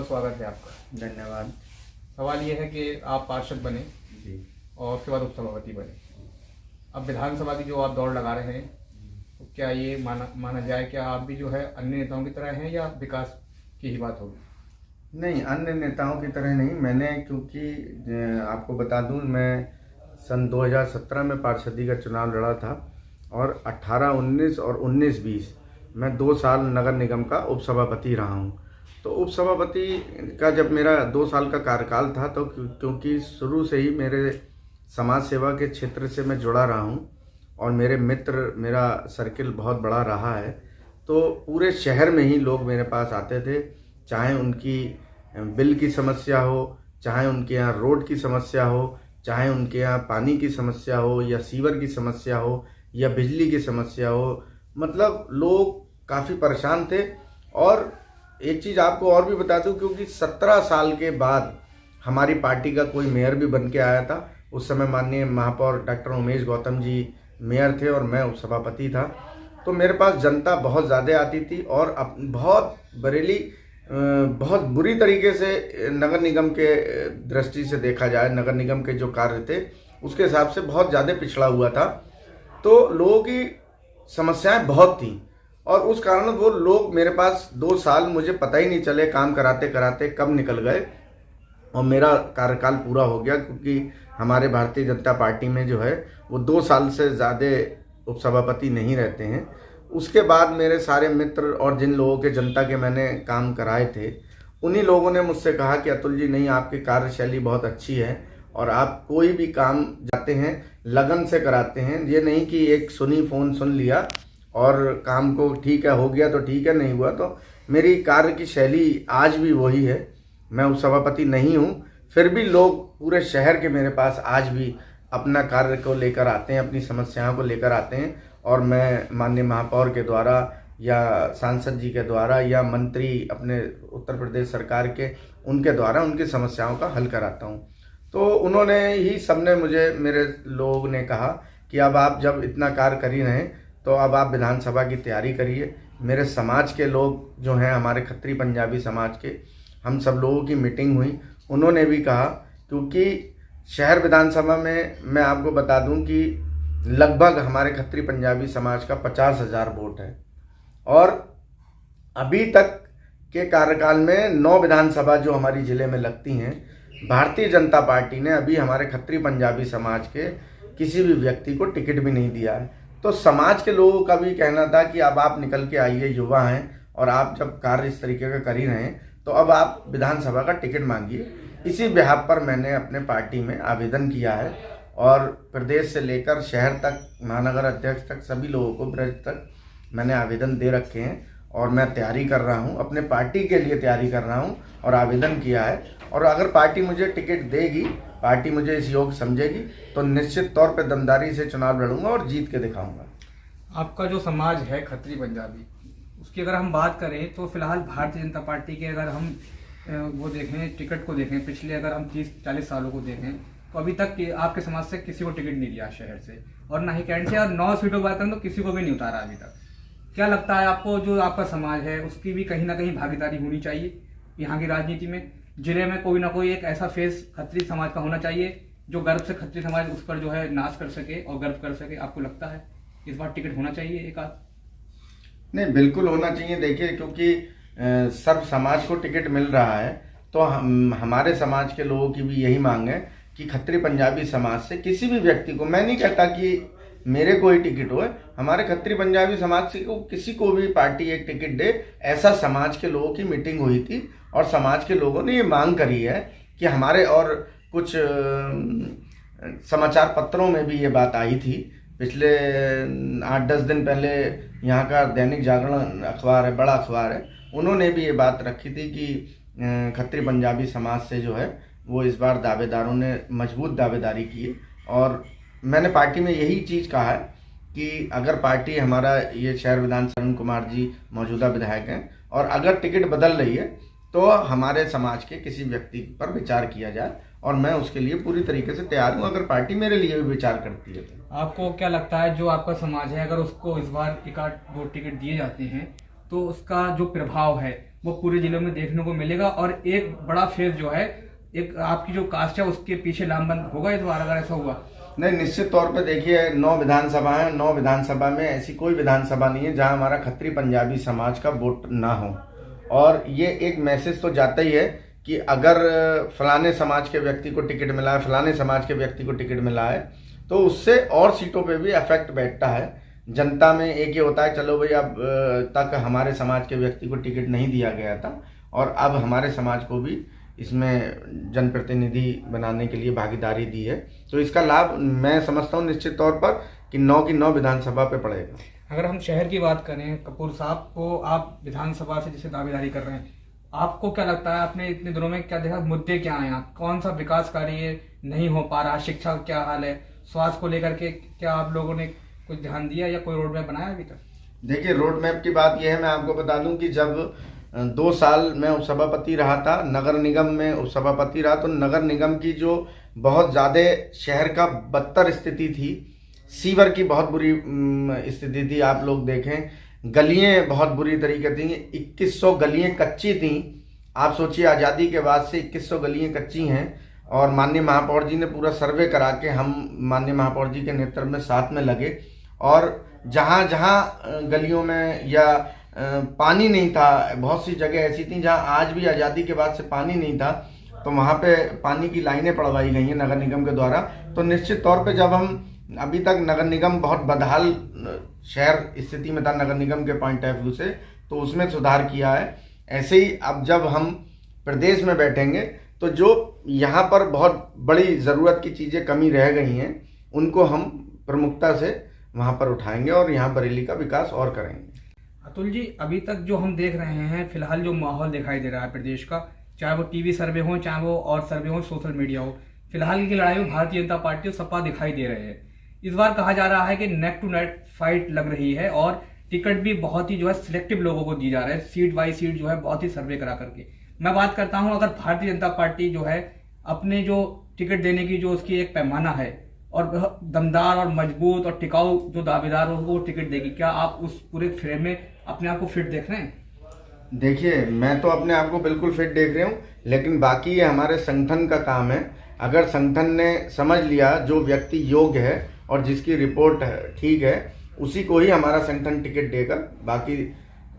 बहुत स्वागत है आपका। धन्यवाद। सवाल ये है कि आप पार्षद बने जी। और उसके बाद उपसभापति बने। अब विधानसभा की जो आप दौड़ लगा रहे हैं, तो क्या ये माना जाए कि आप भी जो है अन्य नेताओं की तरह हैं या विकास की ही बात होगी? नहीं, अन्य नेताओं की तरह नहीं। मैंने क्योंकि आपको बता दूं, मैं सन 2017 में पार्षदी का चुनाव लड़ा था और 18-19 और 19-20 मैं 2 साल नगर निगम का उपसभापति रहा हूं। तो उपसभापति का जब मेरा 2 साल का कार्यकाल था, तो क्योंकि शुरू से ही मेरे समाज सेवा के क्षेत्र से मैं जुड़ा रहा हूं और मेरे मित्र, मेरा सर्किल बहुत बड़ा रहा है, तो पूरे शहर में ही लोग मेरे पास आते थे। चाहे उनकी बिल की समस्या हो, चाहे उनके यहाँ रोड की समस्या हो, चाहे उनके यहाँ पानी की समस्या हो या सीवर की समस्या हो या बिजली की समस्या हो, मतलब लोग काफ़ी परेशान थे। और एक चीज़ आपको और भी बता दूं, क्योंकि 17 साल के बाद हमारी पार्टी का कोई मेयर भी बन के आया था। उस समय माननीय महापौर डॉक्टर उमेश गौतम जी मेयर थे और मैं उपसभापति था। तो मेरे पास जनता बहुत ज़्यादा आती थी और बहुत बुरी तरीके से नगर निगम के दृष्टि से देखा जाए, नगर निगम के जो कार्य थे उसके हिसाब से बहुत ज़्यादा पिछड़ा हुआ था। तो लोगों की समस्याएं बहुत थी और उस कारण वो लोग मेरे पास 2 साल, मुझे पता ही नहीं चले काम कराते कराते कब निकल गए और मेरा कार्यकाल पूरा हो गया। क्योंकि हमारे भारतीय जनता पार्टी में जो है वो 2 साल से ज़्यादा उपसभापति नहीं रहते हैं। उसके बाद मेरे सारे मित्र और जिन लोगों के जनता के मैंने काम कराए थे, उन्हीं लोगों ने मुझसे कहा कि अतुल जी, नहीं, आपकी कार्यशैली बहुत अच्छी है और आप कोई भी काम जाते हैं लगन से कराते हैं। ये नहीं कि एक फ़ोन सुन लिया और काम को ठीक है हो गया तो ठीक है, नहीं हुआ तो। मेरी कार्य की शैली आज भी वही है। मैं उपसभापति नहीं हूँ, फिर भी लोग पूरे शहर के मेरे पास आज भी अपना कार्य को लेकर आते हैं, अपनी समस्याओं को लेकर आते हैं और मैं माननीय महापौर के द्वारा या सांसद जी के द्वारा या मंत्री अपने उत्तर प्रदेश सरकार के, उनके द्वारा उनकी समस्याओं का हल कराता हूँ। तो उन्होंने ही, सबने मुझे, मेरे लोग ने कहा कि अब आप जब इतना कार्य कर ही रहे हैं तो अब आप विधानसभा की तैयारी करिए। मेरे समाज के लोग जो हैं, हमारे खत्री पंजाबी समाज के, हम सब लोगों की मीटिंग हुई। उन्होंने भी कहा, क्योंकि शहर विधानसभा में मैं आपको बता दूं कि लगभग हमारे खत्री पंजाबी समाज का 50,000 वोट है और अभी तक के कार्यकाल में 9 विधानसभा जो हमारी ज़िले में लगती हैं, भारतीय जनता पार्टी ने अभी हमारे खत्री पंजाबी समाज के किसी भी व्यक्ति को टिकट भी नहीं दिया है। तो समाज के लोगों का भी कहना था कि अब आप निकल के आइए, युवा हैं और आप जब कार्य इस तरीके का कर ही रहे हैं तो अब आप विधानसभा का टिकट मांगिए। इसी बिहाफ पर मैंने अपने पार्टी में आवेदन किया है और प्रदेश से लेकर शहर तक, महानगर अध्यक्ष तक, सभी लोगों को, ब्रज तक मैंने आवेदन दे रखे हैं और मैं तैयारी कर रहा हूं, अपने पार्टी के लिए तैयारी कर रहा हूं और आवेदन किया है। और अगर पार्टी मुझे टिकट देगी, पार्टी मुझे इस योग्य समझेगी, तो निश्चित तौर पर दमदारी से चुनाव लड़ूंगा और जीत के दिखाऊंगा। आपका जो समाज है खत्री पंजाबी, उसकी अगर हम बात करें तो फिलहाल भारतीय जनता पार्टी के अगर हम वो देखें, टिकट को देखें, पिछले अगर हम 30-40 सालों को देखें तो अभी तक आपके समाज से किसी को टिकट नहीं दिया शहर से, और ना ही कैंट से, और 9 सीटों की बात करें तो किसी को भी नहीं उतारा अभी तक। क्या लगता है आपको, जो आपका समाज है उसकी भी कहीं ना कहीं भागीदारी होनी चाहिए यहाँ की राजनीति में? जिले में कोई ना कोई एक ऐसा फेस खत्री समाज का होना चाहिए जो गर्व से खत्री समाज उस पर जो है नाच कर सके और गर्व कर सके। आपको लगता है इस बार टिकट होना चाहिए एक आध? नहीं, बिल्कुल होना चाहिए। देखिए, क्योंकि सब समाज को टिकट मिल रहा है तो हमारे समाज के लोगों की भी यही मांग है कि खत्री पंजाबी समाज से किसी भी व्यक्ति को, मैं नहीं कहता कि मेरे को ही टिकट हो, हमारे खत्री पंजाबी समाज से किसी को भी पार्टी एक टिकट दे। ऐसा समाज के लोगों की मीटिंग हुई थी और समाज के लोगों ने ये मांग करी है कि हमारे, और कुछ समाचार पत्रों में भी ये बात आई थी। पिछले 8-10 दिन पहले यहाँ का दैनिक जागरण अखबार है, बड़ा अखबार है, उन्होंने भी ये बात रखी थी कि खत्री पंजाबी समाज से जो है वो इस बार दावेदारों ने मजबूत दावेदारी की है। और मैंने पार्टी में यही चीज़ कहा है कि अगर पार्टी, हमारा ये शहर विधानसभा अरुण कुमार जी मौजूदा विधायक हैं, और अगर टिकट बदल रही है तो हमारे समाज के किसी व्यक्ति पर विचार किया जाए और मैं उसके लिए पूरी तरीके से तैयार हूँ, अगर पार्टी मेरे लिए भी विचार करती है तो। आपको क्या लगता है, जो आपका समाज है, अगर उसको इस बार 1-8 टिकट दिए जाते हैं तो उसका जो प्रभाव है वो पूरे जिलों में देखने को मिलेगा और एक बड़ा फेज जो है, एक आपकी जो कास्ट है उसके पीछे लामबंद होगा इस बार अगर ऐसा हुआ? नहीं, निश्चित तौर पे देखिए 9 विधानसभा है, 9 विधानसभा में ऐसी कोई विधानसभा नहीं है जहां हमारा खत्री पंजाबी समाज का वोट ना हो। और ये एक मैसेज तो जाता ही है कि अगर फलाने समाज के व्यक्ति को टिकट मिला है, फलाने समाज के व्यक्ति को टिकट मिला है, तो उससे और सीटों पे भी इफेक्ट बैठता है। जनता में एक ये होता है चलो भाई अब तक हमारे समाज के व्यक्ति को टिकट नहीं दिया गया था और अब हमारे समाज को भी इसमें जनप्रतिनिधि बनाने के लिए भागीदारी दी है, तो इसका लाभ मैं समझता हूँ निश्चित तौर पर कि 9 की 9 विधानसभा पे पड़ेगा। अगर हम शहर की बात करें, कपूर साहब को आप विधानसभा से जैसे दावेदारी कर रहे हैं, आपको क्या लगता है आपने इतने दिनों में क्या देखा, मुद्दे क्या हैं, कौन सा विकास कार्य नहीं हो पा रहा, शिक्षा का क्या हाल है, स्वास्थ्य को लेकर के क्या आप लोगों ने कुछ ध्यान दिया या कोई रोड मैप बनाया अभी तक? देखिए रोड मैप की बात यह है, मैं आपको बता दूं कि जब 2 साल मैं उपसभापति रहा था, नगर निगम में उपसभापति रहा, तो नगर निगम की जो बहुत ज़्यादा शहर का बदतर स्थिति थी, सीवर की बहुत बुरी स्थिति थी। आप लोग देखें गलियां बहुत बुरी तरीके थी, 2100 गलियां कच्ची थी। आप सोचिए आज़ादी के बाद से 2100 गलियां कच्ची हैं और माननीय महापौर जी ने पूरा सर्वे करा के हम माननीय महापौर जी के नेतृत्व में साथ में लगे और जहाँ जहाँ गलियों में या पानी नहीं था, बहुत सी जगह ऐसी थी जहाँ आज भी आज़ादी के बाद से पानी नहीं था, तो वहाँ पे पानी की लाइनें पड़वाई गई हैं नगर निगम के द्वारा। तो निश्चित तौर पे जब हम अभी तक नगर निगम बहुत बदहाल शहर स्थिति में था नगर निगम के पॉइंट ऑफ व्यू से, तो उसमें सुधार किया है। ऐसे ही अब जब हम प्रदेश में बैठेंगे तो जो यहाँ पर बहुत बड़ी ज़रूरत की चीज़ें कमी रह गई हैं उनको हम प्रमुखता से वहाँ पर उठाएंगे और यहाँ बरेली का विकास और करेंगे। अतुल जी, अभी तक जो हम देख रहे हैं फिलहाल जो माहौल दिखाई दे रहा है प्रदेश का, चाहे वो टीवी सर्वे हो, चाहे वो और सर्वे हो, सोशल मीडिया हो, फिलहाल की लड़ाई में भारतीय जनता पार्टी और सपा दिखाई दे रहे हैं। इस बार कहा जा रहा है कि नेक टू नेक फाइट लग रही है और टिकट भी बहुत ही जो है सिलेक्टिव लोगों को दी जा रहा है, सीट बाई सीट जो है बहुत ही सर्वे करा करके। मैं बात करता हूं, अगर भारतीय जनता पार्टी जो है अपने जो टिकट देने की जो उसकी एक पैमाना है और दमदार और मजबूत और टिकाऊ जो दावेदार हो वो टिकट देगी, क्या आप उस पूरे फ्रेम में अपने आप को फिट देख रहे हैं? देखिए मैं तो अपने आप को बिल्कुल फिट देख रहा हूँ, लेकिन बाकी ये हमारे संगठन का काम है। अगर संगठन ने समझ लिया जो व्यक्ति योग्य है और जिसकी रिपोर्ट ठीक है उसी को ही हमारा संगठन टिकट देगा, बाकी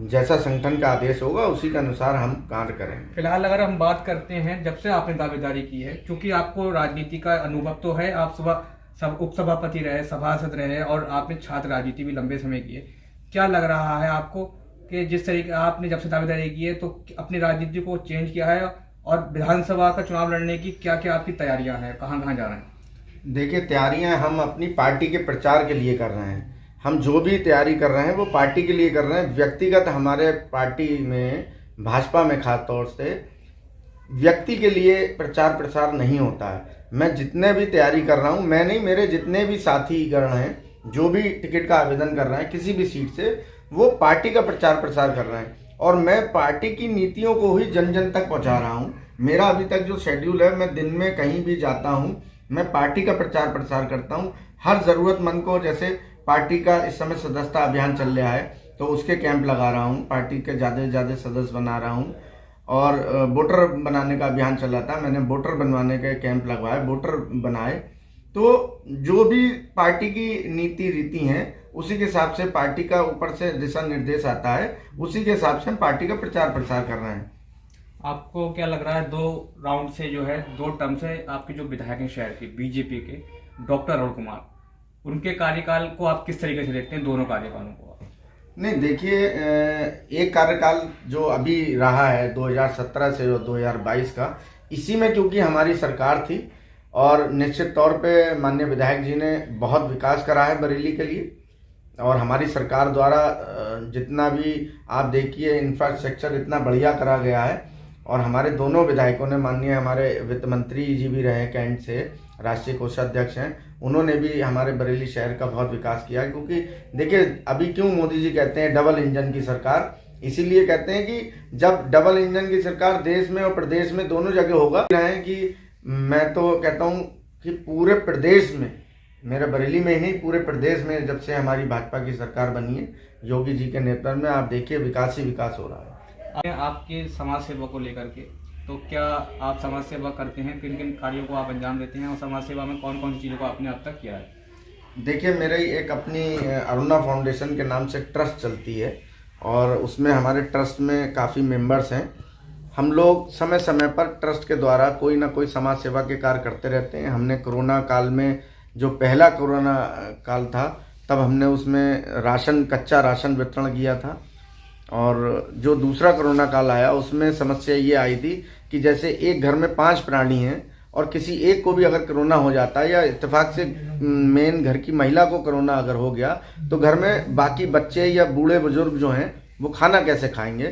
जैसा संगठन का आदेश होगा उसी के अनुसार हम कार्य करेंगे। फिलहाल अगर हम बात करते हैं, जब से आपने दावेदारी की है, क्योंकि आपको राजनीति का अनुभव तो है, आप सब उपसभापति रहे, सभासद रहे और आपने छात्र राजनीति भी लंबे समय की है, क्या लग रहा है आपको कि जिस तरीके आपने जब से दावेदारी की है तो अपनी राजनीति को चेंज किया है और विधानसभा का चुनाव लड़ने की क्या क्या आपकी तैयारियां हैं, कहाँ कहाँ जा रहे हैं? देखिए तैयारियां हम अपनी पार्टी के प्रचार के लिए कर रहे हैं। हम जो भी तैयारी कर रहे हैं वो पार्टी के लिए कर रहे हैं। व्यक्तिगत हमारे पार्टी में, भाजपा में खास तौर से व्यक्ति के लिए प्रचार प्रसार नहीं होता है। मैं जितने भी तैयारी कर रहा हूँ, मैं नहीं, मेरे जितने भी साथी गण हैं जो भी टिकट का आवेदन कर रहे हैं किसी भी सीट से, वो पार्टी का प्रचार प्रसार कर रहे हैं और मैं पार्टी की नीतियों को ही जन जन तक पहुँचा रहा हूँ। मेरा अभी तक जो शेड्यूल है, मैं दिन में कहीं भी जाता हूँ मैं पार्टी का प्रचार प्रसार करता हूँ। हर ज़रूरतमंद को, जैसे पार्टी का इस समय सदस्यता अभियान चल रहा है तो उसके कैंप लगा रहा हूँ, पार्टी के ज़्यादा से ज़्यादा सदस्य बना रहा हूँ और वोटर बनाने का अभियान चल रहा था, मैंने वोटर बनवाने के कैंप लगवाए, वोटर बनाए। तो जो भी पार्टी की नीति रीति हैं उसी के हिसाब से पार्टी का ऊपर से दिशा निर्देश आता है, उसी के हिसाब से हम पार्टी का प्रचार प्रसार कर रहे हैं। आपको क्या लग रहा है 2 राउंड से जो है 2 टर्म से आपके जो विधायक हैं शहर के बीजेपी के डॉक्टर अरुण कुमार, उनके कार्यकाल को आप किस तरीके से देखते हैं, दोनों कार्यकालों को? नहीं देखिए, एक कार्यकाल जो अभी रहा है 2017 से 2022 का, इसी में क्योंकि हमारी सरकार थी और निश्चित तौर पे माननीय विधायक जी ने बहुत विकास करा है बरेली के लिए और हमारी सरकार द्वारा जितना भी आप देखिए इंफ्रास्ट्रक्चर इतना बढ़िया करा गया है और हमारे दोनों विधायकों ने, माननीय हमारे वित्त मंत्री जी भी रहे कैंट से, राष्ट्रीय कोषाध्यक्ष हैं, उन्होंने भी हमारे बरेली शहर का बहुत विकास किया है। क्योंकि देखिए अभी क्यों मोदी जी कहते हैं डबल इंजन की सरकार, इसीलिए कहते हैं कि जब डबल इंजन की सरकार देश में और प्रदेश में दोनों जगह होगा, है कि मैं तो कहता हूँ कि पूरे प्रदेश में, मेरे बरेली में ही नहीं पूरे प्रदेश में जब से हमारी भाजपा की सरकार बनी है योगी जी के नेतृत्व में, आप देखिए विकास ही विकास हो रहा है। आपके समाज सेवा को लेकर के, तो क्या आप समाज सेवा करते हैं, किन किन कार्यों को आप अंजाम देते हैं और समाज सेवा में कौन कौन सी चीज़ों को आपने अब तक किया है? देखिए, मेरी एक अपनी अरुणा फाउंडेशन के नाम से ट्रस्ट चलती है और उसमें हमारे ट्रस्ट में काफ़ी मेंबर्स हैं। हम लोग समय समय पर ट्रस्ट के द्वारा कोई ना कोई समाज सेवा के कार्य करते रहते हैं। हमने कोरोना काल में, जो पहला कोरोना काल था, तब हमने उसमें कच्चा राशन वितरण किया था। और जो दूसरा कोरोना काल आया उसमें समस्या ये आई थी कि जैसे एक घर में 5 प्राणी हैं और किसी एक को भी अगर कोरोना हो जाता है या इत्तेफाक से मेन घर की महिला को कोरोना अगर हो गया तो घर में बाकी बच्चे या बूढ़े बुजुर्ग जो हैं वो खाना कैसे खाएंगे।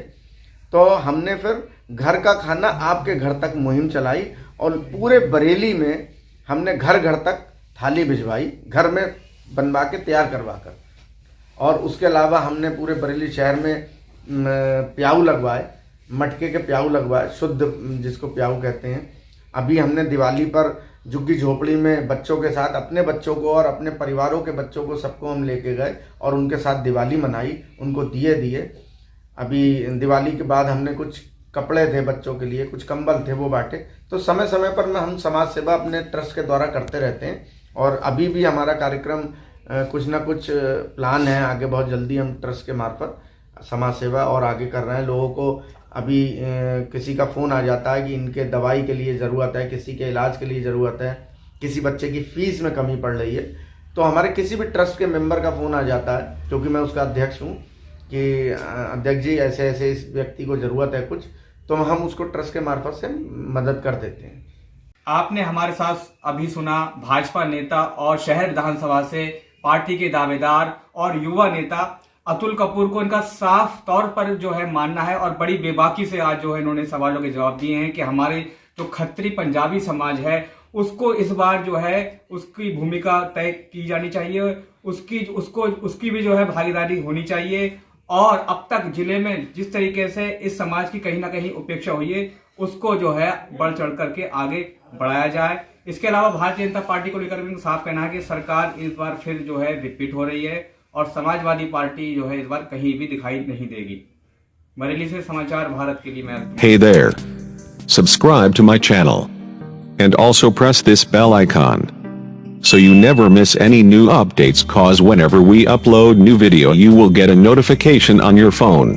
तो हमने फिर घर का खाना आपके घर तक मुहिम चलाई और पूरे बरेली में हमने घर घर तक थाली भिजवाई, घर में बनवा के तैयार करवा कर। और उसके अलावा हमने पूरे बरेली शहर में प्याऊ लगवाए, मटके के प्याऊ लगवाए, शुद्ध जिसको प्याऊ कहते हैं। अभी हमने दिवाली पर झुग्गी झोपड़ी में बच्चों के साथ, अपने बच्चों को और अपने परिवारों के बच्चों को सबको हम लेके गए और उनके साथ दिवाली मनाई, उनको दिए दिए। अभी दिवाली के बाद हमने कुछ कपड़े थे बच्चों के लिए, कुछ कंबल थे, वो बांटे। तो समय समय पर हम समाज सेवा अपने ट्रस्ट के द्वारा करते रहते हैं और अभी भी हमारा कार्यक्रम कुछ ना कुछ प्लान है आगे, बहुत जल्दी हम ट्रस्ट के मार्फत समाज सेवा और आगे कर रहे हैं। लोगों को अभी किसी का फ़ोन आ जाता है कि इनके दवाई के लिए ज़रूरत है, किसी के इलाज के लिए ज़रूरत है, किसी बच्चे की फ़ीस में कमी पड़ रही है, तो हमारे किसी भी ट्रस्ट के मेंबर का फ़ोन आ जाता है, क्योंकि मैं उसका अध्यक्ष हूँ, कि अध्यक्ष जी ऐसे ऐसे इस व्यक्ति को ज़रूरत है कुछ, तो हम उसको ट्रस्ट के मार्फत से मदद कर देते हैं। आपने हमारे साथ अभी सुना भाजपा नेता और शहर विधानसभा से पार्टी के दावेदार और युवा नेता अतुल कपूर को इनका साफ तौर पर जो है मानना है और बड़ी बेबाकी से आज जो है इन्होंने सवालों के जवाब दिए हैं कि हमारे जो खत्री पंजाबी समाज है उसको इस बार जो है उसकी भूमिका तय की जानी चाहिए, उसकी भी जो है भागीदारी होनी चाहिए। और अब तक जिले में जिस तरीके से इस समाज की कहीं ना कहीं उपेक्षा हुई है उसको जो है बढ़ चढ़ करके आगे बढ़ाया जाए। इसके अलावा भारतीय जनता पार्टी को लेकर भी साफ कहना है कि सरकार इस बार फिर जो है रिपीट हो रही है और समाजवादी पार्टी जो है इस बार कहीं भी दिखाई नहीं देगी। बरेली से समाचार भारत के लिए मैं Hey there. Subscribe to my channel and also press this bell icon so you never miss any new updates, cause whenever we upload new video you will get a notification on your phone.